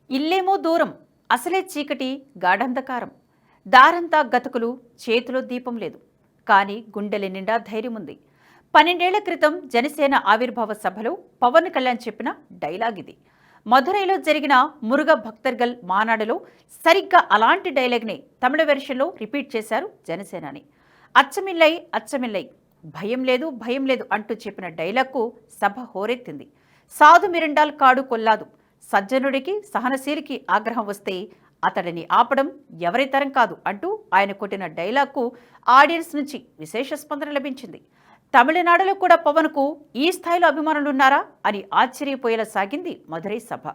ఇల్లేమో దూరం, అసలే చీకటి, గాఢంధకారం. దారంతా గతుకులు, చేతిలో దీపం లేదు. కానీ గుండెల నిండా ధైర్యముంది. 12 ఏళ్ల క్రితం జనసేన ఆవిర్భావ సభలో పవన్ కళ్యాణ్ చెప్పిన డైలాగ్ ఇది. మధురైలో జరిగిన మురుగ భక్తర్గల్ మానాడులో సరిగ్గా అలాంటి డైలాగ్ని తమిళ వెర్షన్లో రిపీట్ చేశారు జనసేనాని. అచ్చమిల్లై అచ్చమిల్లై, భయం లేదు భయం లేదు అంటూ చెప్పిన డైలాగ్కు సభ హోరెత్తింది. సాధు మిరిండాల్ కాడు కొల్లాదు, సజ్జనుడికి సహనశీలికి ఆగ్రహం వస్తే అతడిని ఆపడం ఎవరి తరం కాదు అంటూ ఆయన కొట్టిన డైలాగ్కు ఆడియన్స్ నుంచి విశేష స్పందన లభించింది. తమిళనాడులో కూడా పవన్కు ఈ స్థాయిలో అభిమానులున్నారా అని ఆశ్చర్యపోయేలా సాగింది మధురై సభ.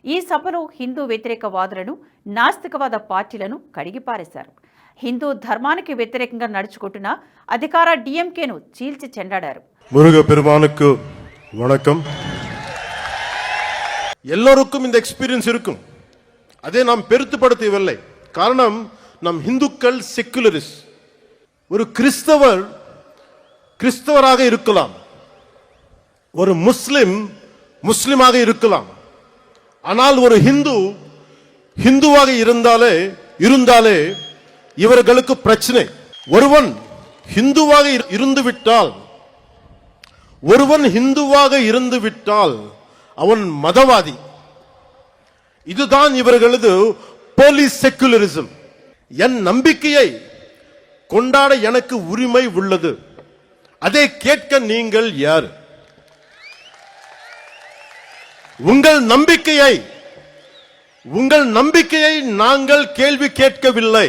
ఈ సభలో హిందూ వ్యతిరేక వాదులను, నాస్తికవాద పార్టీలను కడిగిపారేశారు. హిందూ ధర్మానికి వ్యతిరేకంగా నడుచుకుంటున్న అధికార డిఎంకేను చీల్చి చెండాడారు. முருக பெருமானுக்கு வணக்கம். எல்லோருக்கும் இந்த எக்ஸ்பீரியன்ஸ் இருக்கும். அதை நாம் பெருத்துப்படுத்தவில்லை. காரணம், நம் இந்துக்கள் செக்குலரிஸ்ட். ஒரு கிறிஸ்தவர் கிறிஸ்தவராக இருக்கலாம், ஒரு முஸ்லிம் முஸ்லிமாக இருக்கலாம். ஆனால் ஒரு ஹிந்து ஹிந்துவாக இருந்தாலே இவர்களுக்கு பிரச்சனை. ஒருவன் ஹிந்துவாக இருந்துவிட்டால் அவன் மதவாதி. இதுதான் இவர்களது போலீஸ் செக்குலரிசம். என் நம்பிக்கையை கொண்டாட எனக்கு உரிமை உள்ளது. அதை கேட்க நீங்கள் யார்? உங்கள் நம்பிக்கையை நாங்கள் கேள்வி கேட்கவில்லை.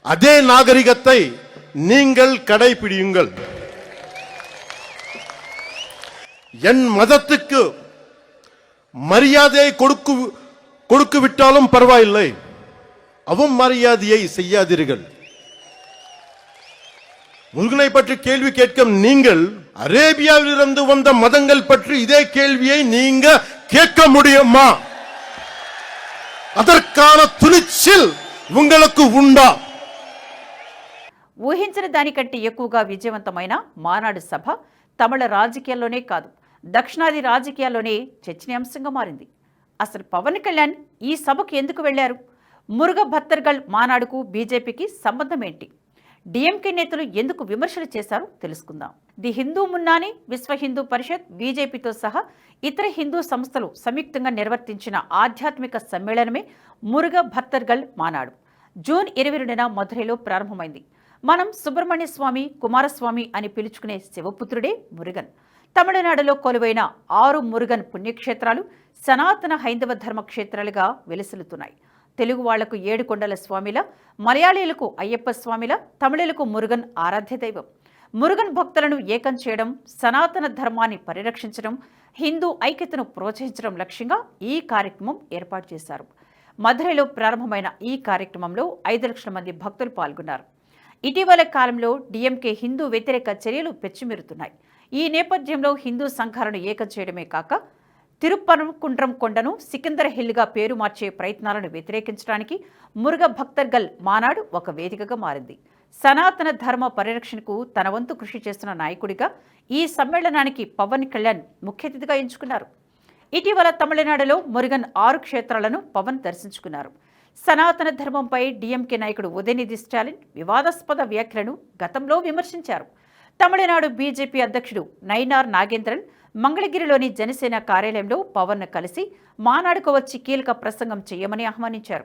அதே நாகரிகத்தை நீங்கள் கடைபிடியுங்கள். என் மதத்துக்கு மரியாதையை கொடுக்க விட்டாலும் பரவாயில்லை, அவமரியாதையை செய்யாதீர்கள். முருகனை பற்றி கேள்வி கேட்கும் நீங்கள் அரேபியாவில் இருந்து வந்த மதங்கள் பற்றி இதே கேள்வியை நீங்க கேட்க முடியுமா? அதற்கான துணிச்சல் உங்களுக்கு ఉందా? ఊహించిన దానికంటే ఎక్కువగా విజయవంతమైన మానాడు సభ తమిళ రాజకీయాల్లోనే కాదు, దక్షిణాది రాజకీయాల్లోనే చర్చనీయాంశంగా మారింది. అసలు పవన్ కళ్యాణ్ ఈ సభకు ఎందుకు వెళ్లారు? మురుగ భక్తర్గల్ మానాడుకు బీజేపీకి సంబంధం ఏంటి? డిఎంకే నేతలు ఎందుకు విమర్శలు చేశారో తెలుసుకుందాం. ది హిందూ మున్నాని, విశ్వ హిందూ పరిషత్, బీజేపీతో సహా ఇతర హిందూ సంస్థలు సంయుక్తంగా నిర్వర్తించిన ఆధ్యాత్మిక సమ్మేళనమే మురుగ భక్తర్గల్ మానాడు. జూన్ 22న మధురైలో ప్రారంభమైంది. మనం సుబ్రహ్మణ్య స్వామి, కుమారస్వామి అని పిలుచుకునే శివపుత్రుడే మురుగన్. తమిళనాడులో కొలువైన 6 మురుగన్ పుణ్యక్షేత్రాలు సనాతన హైందవ ధర్మ క్షేత్రాలుగా వెలసిల్లుతున్నాయి. తెలుగు వాళ్లకు 7 కొండల స్వామిల, మలయాళీలకు అయ్యప్ప స్వామిల, తమిళులకు మురుగన్ ఆరాధ్య దైవం. మురుగన్ భక్తులను ఏకం చేయడం, సనాతన ధర్మాన్ని పరిరక్షించడం, హిందూ ఐక్యతను ప్రోత్సహించడం లక్ష్యంగా ఈ కార్యక్రమం ఏర్పాటు చేశారు. మధురైలో ప్రారంభమైన ఈ కార్యక్రమంలో 5 లక్షల మంది భక్తులు పాల్గొన్నారు. ఇటీవల కాలంలో డిఎంకే హిందూ వ్యతిరేక చర్యలు పెచ్చుమిరుతున్నాయి. ఈ నేపథ్యంలో హిందూ సంఘాలను ఏకం చేయడమే కాక తిరుప్పరకుండ్రం కొండను సికిందర్ హిల్గా పేరు మార్చే ప్రయత్నాలను వ్యతిరేకించడానికి మురుగ భక్తర్గల్ మానాడు ఒక వేదికగా మారింది. సనాతన ధర్మ పరిరక్షణకు తన వంతు కృషి చేస్తున్న నాయకుడిగా ఈ సమ్మేళనానికి పవన్ కళ్యాణ్ ముఖ్య అతిథిగా ఎంచుకున్నారు. ఇటీవల తమిళనాడులో మురుగన్ 6 క్షేత్రాలను పవన్ దర్శించుకున్నారు. సనాతన ధర్మంపై డిఎంకే నాయకుడు ఉదయనిధి స్టాలిన్ వివాదాస్పద వ్యాఖ్యలను గతంలో విమర్శించారు. తమిళనాడు బీజేపీ అధ్యక్షుడు నైనార్ నాగేంద్రన్ మంగళగిరిలోని జనసేన కార్యాలయంలో పవన్ను కలిసి మానాడుకు వచ్చి కీలక ప్రసంగం చేయమని ఆహ్వానించారు.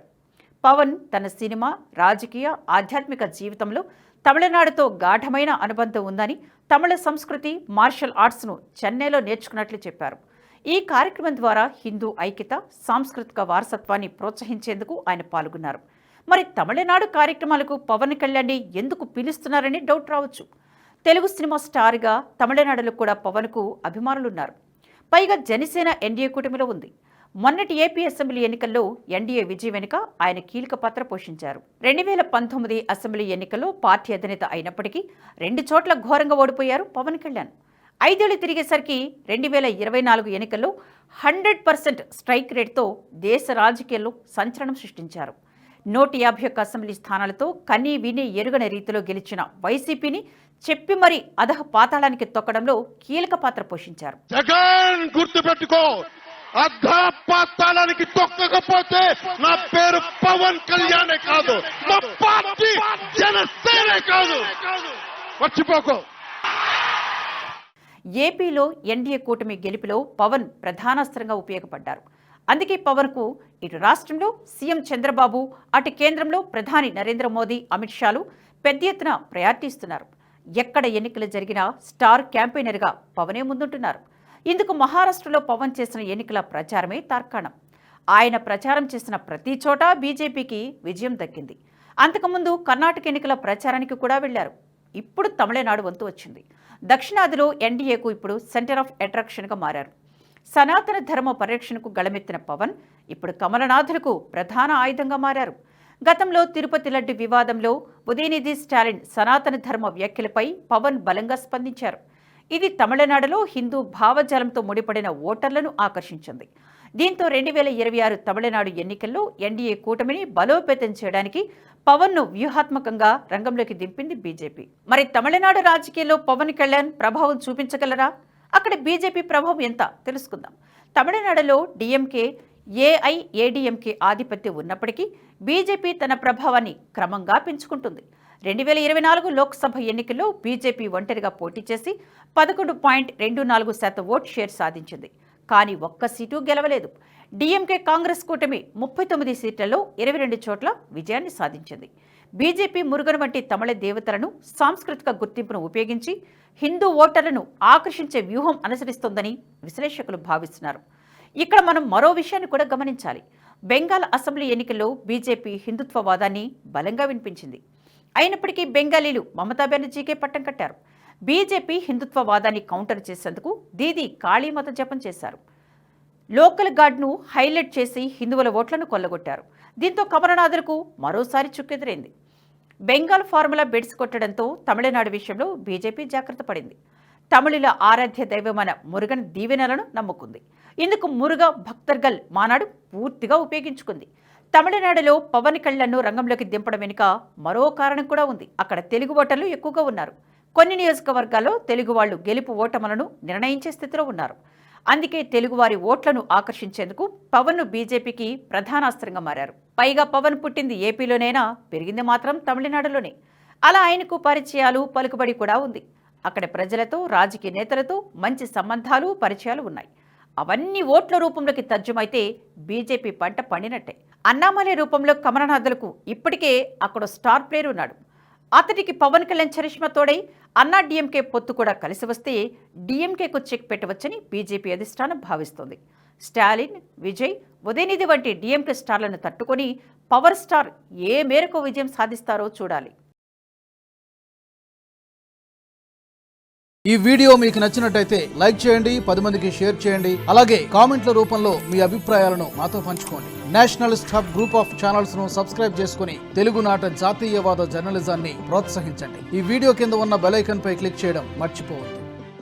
పవన్ తన సినిమా, రాజకీయ, ఆధ్యాత్మిక జీవితంలో తమిళనాడుతో గాఢమైన అనుబంధం ఉందని, తమిళ సంస్కృతి, మార్షల్ ఆర్ట్స్ను చెన్నైలో నేర్చుకున్నట్లు చెప్పారు. ఈ కార్యక్రమం ద్వారా హిందూ ఐక్యత, సాంస్కృతిక వారసత్వాన్ని ప్రోత్సహించేందుకు ఆయన పాల్గొన్నారు. మరి తమిళనాడు కార్యక్రమాలకు పవన్ కళ్యాణ్ని ఎందుకు పిలుస్తున్నారని డౌట్ రావచ్చు. తెలుగు సినిమా స్టార్గా తమిళనాడులో కూడా పవన్కు అభిమానులున్నారు. పైగా జనసేన ఎన్డీఏ కూటమిలో ఉంది. మొన్నటి ఏపీ అసెంబ్లీ ఎన్నికల్లో ఎన్డీఏ విజయం వెనుక ఆయన కీలక పాత్ర పోషించారు. 2019 అసెంబ్లీ ఎన్నికల్లో పార్టీ అధినేత అయినప్పటికీ 2 చోట్ల ఘోరంగా ఓడిపోయారు పవన్ కళ్యాణ్. 5 ఏళ్లు తిరిగేసరికి 2024 ఎన్నికల్లో 100% స్ట్రైక్ రేట్తో దేశ రాజకీయాల్లో సంచలనం సృష్టించారు. 151 అసెంబ్లీ స్థానాలతో కనీ విని ఎరుగని రీతిలో గెలిచిన వైసీపీని చెప్పి మరి అధః పాతాళానికి తొక్కడంలో కీలక పాత్ర పోషించారు. జగన్ గుర్తుపెట్టుకో, అర్ధపాతాళానికి తొక్కకపోతే నా పేరు పవన్ కళ్యాణే కాదు, మా పార్టీ జనసేనే కాదు, మర్చిపోకు. ఏపీలో ఎన్డీఏ కూటమి గెలుపులో పవన్ ప్రధానాస్త్రంగా ఉపయోగపడ్డారు. అందుకే పవన్కు ఇటు రాష్ట్రంలో సీఎం చంద్రబాబు, అటు కేంద్రంలో ప్రధాని నరేంద్ర మోదీ, అమిత్ షాలు పెద్ద ఎత్తున ప్రయారిటీ ఇస్తున్నారు. ఎక్కడ ఎన్నికలు జరిగినా స్టార్ క్యాంపెయినర్గా పవనే ముందుంటున్నారు. ఇందుకు మహారాష్ట్రలో పవన్ చేసిన ఎన్నికల ప్రచారమే తార్కాణం. ఆయన ప్రచారం చేసిన ప్రతి చోట బీజేపీకి విజయం దక్కింది. అంతకుముందు కర్ణాటక ఎన్నికల ప్రచారానికి కూడా వెళ్లారు. ఇప్పుడు తమిళనాడు వంతు వచ్చింది. దక్షిణాదిలో ఎన్డీఏకు ఇప్పుడు సెంటర్ ఆఫ్ అట్రాక్షన్గా మారారు. సనాతన ధర్మ పరిరక్షణకు గళమెత్తిన పవన్ ఇప్పుడు కమలనాథులకు ప్రధాన ఆయుధంగా మారారు. గతంలో తిరుపతి లడ్డు వివాదంలో ఉదయనిధి స్టాలిన్ సనాతన ధర్మ వ్యాఖ్యలపై పవన్ బలంగా స్పందించారు. ఇది తమిళనాడులో హిందూ భావజాలంతో ముడిపడిన ఓటర్లను ఆకర్షించింది. దీంతో 2026 తమిళనాడు ఎన్నికల్లో ఎన్డీఏ కూటమిని బలోపేతం చేయడానికి పవన్ను వ్యూహాత్మకంగా రంగంలోకి దింపింది బీజేపీ. మరి తమిళనాడు రాజకీయాల్లో పవన్ కళ్యాణ్ ప్రభావం చూపించగలరా? అక్కడ బీజేపీ ప్రభావం ఎంత తెలుసుకుందాం. తమిళనాడులో డీఎంకే, ఏఐఏడీఎంకే ఆధిపత్యం ఉన్నప్పటికీ బీజేపీ తన ప్రభావాన్ని క్రమంగా పెంచుకుంటుంది. 2024 లోక్సభ ఎన్నికల్లో బీజేపీ ఒంటరిగా పోటీ చేసి 11.24% ఓట్ షేర్ సాధించింది. కానీ ఒక్క సీటు గెలవలేదు. డీఎంకే కాంగ్రెస్ కూటమి 39 సీట్లలో 22 చోట్ల విజయాన్ని సాధించింది. బీజేపీ మురుగన్ వంటి తమిళ దేవతలను, సాంస్కృతిక గుర్తింపును ఉపయోగించి హిందూ ఓటర్లను ఆకర్షించే వ్యూహం అనుసరిస్తోందని విశ్లేషకులు భావిస్తున్నారు. ఇక్కడ మనం మరో విషయాన్ని కూడా గమనించాలి. బెంగాల్ అసెంబ్లీ ఎన్నికల్లో బీజేపీ హిందుత్వవాదాన్ని బలంగా వినిపించింది. అయినప్పటికీ బెంగాలీలు మమతా బెనర్జీకే పట్టం కట్టారు. బీజేపీ హిందుత్వవాదాన్ని కౌంటర్ చేసేందుకు దీదీ కాళీమత జపం చేశారు. లోకల్ గార్డ్ను హైలైట్ చేసి హిందువుల ఓట్లను కొల్లగొట్టారు. దీంతో కమలనాథులకు మరోసారి చుక్కెదురైంది. బెంగాల్ ఫార్ములా బెడ్స్ కొట్టడంతో తమిళనాడు విషయంలో బీజేపీ జాగ్రత్త పడింది. తమిళుల ఆరాధ్య దైవమైన మురుగన్ దీవెనలను నమ్ముకుంది. ఇందుకు మురుగ భక్తర్గల్ మానాడు పూర్తిగా ఉపయోగించుకుంది. తమిళనాడులో పవన్ కళ్యాణ్ను రంగంలోకి దింపడం వెనుక మరో కారణం కూడా ఉంది. అక్కడ తెలుగు ఓటర్లు ఎక్కువగా ఉన్నారు. కొన్ని నియోజకవర్గాల్లో తెలుగు వాళ్లు గెలుపు ఓటములను నిర్ణయించే స్థితిలో ఉన్నారు. అందుకే తెలుగువారి ఓట్లను ఆకర్షించేందుకు పవన్ను బీజేపీకి ప్రధానాస్త్రంగా మారారు. పైగా పవన్ పుట్టింది ఏపీలోనైనా పెరిగింది మాత్రం తమిళనాడులోనే. అలా ఆయనకు పరిచయాలు, పలుకుబడి కూడా ఉంది. అక్కడ ప్రజలతో, రాజకీయ నేతలతో మంచి సంబంధాలు, పరిచయాలు ఉన్నాయి. అవన్నీ ఓట్ల రూపంలోకి తర్జుమైతే బీజేపీ పంట పండినట్టే. అన్నామలై రూపంలో కమలనాథులకు ఇప్పటికే అక్కడ స్టార్ ప్లేయర్ ఉన్నాడు. అతడికి పవన్ కళ్యాణ్ చరిష్మా తోడై అన్నా డీఎంకే పొత్తు కూడా కలిసి వస్తే డీఎంకేకు చెక్ పెట్టవచ్చని బీజేపీ అధిష్టానం భావిస్తోంది. స్టాలిన్, విజయ్, ఉదయనిధి వంటి డీఎంకే స్టార్లను తట్టుకొని పవర్ స్టార్ ఏ మేరకు విజయం సాధిస్తారో చూడాలి. ఈ వీడియో మీకు నచ్చినట్టయితే లైక్ చేయండి, 10 మందికి షేర్ చేయండి. అలాగే కామెంట్ల రూపంలో మీ అభిప్రాయాలను మాతో పంచుకోండి. Nationalist hub group of channels ను సబ్స్క్రైబ్ చేసుకుని తెలుగునాట జాతీయవాద జర్నలిజాన్ని ప్రోత్సహించండి. ఈ వీడియో కింద ఉన్న బెల్ ఐకాన్ పై క్లిక్ చేయడం మర్చిపోవద్దు.